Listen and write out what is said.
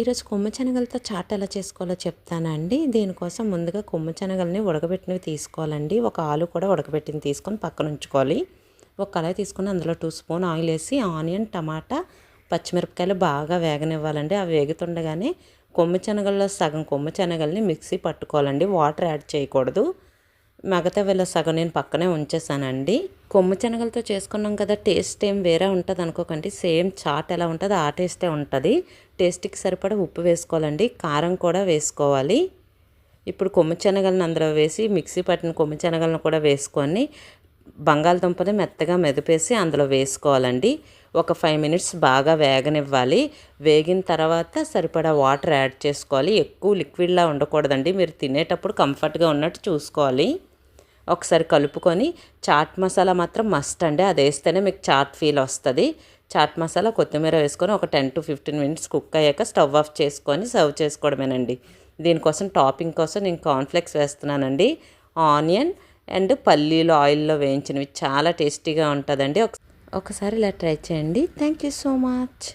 ఈరోజు కొమ్ము శనగలతో చాట్ ఎలా చేసుకోవాలో చెప్తానండి. దీనికోసం ముందుగా కొమ్ము శనగల్ని ఉడకబెట్టినవి తీసుకోవాలండి. ఒక ఆలు కూడా ఉడకబెట్టింది తీసుకొని పక్కన ఉంచుకోవాలి. ఒక కళాయి తీసుకొని అందులో 2 స్పూన్ ఆయిల్ వేసి ఆనియన్, టమాటా, పచ్చిమిరపకాయలు బాగా వేగనివ్వాలండి. అవి వేగుతుండగానే కొమ్ము శనగల్లో సగం కొమ్ము శనగల్ని మిక్సీ పట్టుకోవాలండి. వాటర్ యాడ్ చేయకూడదు. మగతవెల్లో సగం నేను పక్కనే ఉంచేసానండి. కొమ్ము శనగలతో చేసుకున్నాం కదా, టేస్ట్ ఏం వేరే ఉంటుంది అనుకోకండి. సేమ్ చాట్ ఎలా ఉంటుందో ఆ టేస్టే ఉంటుంది. టేస్ట్కి సరిపడా ఉప్పు వేసుకోవాలండి. కారం కూడా వేసుకోవాలి. ఇప్పుడు కొమ్ము శనగలను అందులో వేసి మిక్సీ పట్టిన కొమ్ము శనగలను కూడా వేసుకొని బంగాళదుంపని మెత్తగా మెదిపేసి అందులో వేసుకోవాలండి. ఒక 5 మినిట్స్ బాగా వేగనివ్వాలి. వేగిన తర్వాత సరిపడా వాటర్ యాడ్ చేసుకోవాలి. ఎక్కువ లిక్విడ్లా ఉండకూడదండి. మీరు తినేటప్పుడు కంఫర్ట్గా ఉన్నట్టు చూసుకోవాలి. ఒకసారి కలుపుకొని చాట్ మసాలా మాత్రం మస్ట్ అండి. అది వేస్తేనే మీకు చాట్ ఫీల్ వస్తుంది. చాట్ మసాలా, కొత్తిమీర వేసుకొని ఒక 10 to 15 మినిట్స్ కుక్ అయ్యాక స్టవ్ ఆఫ్ చేసుకొని సర్వ్ చేసుకోవడమేనండి. దీనికోసం టాపింగ్ కోసం నేను కార్న్ఫ్లెక్స్ వేస్తున్నానండి. ఆనియన్ అండ్ పల్లీలు ఆయిల్లో వేయించినవి చాలా టేస్టీగా ఉంటుందండి. ఒకసారి ఇలా ట్రై చేయండి. Thank you so much.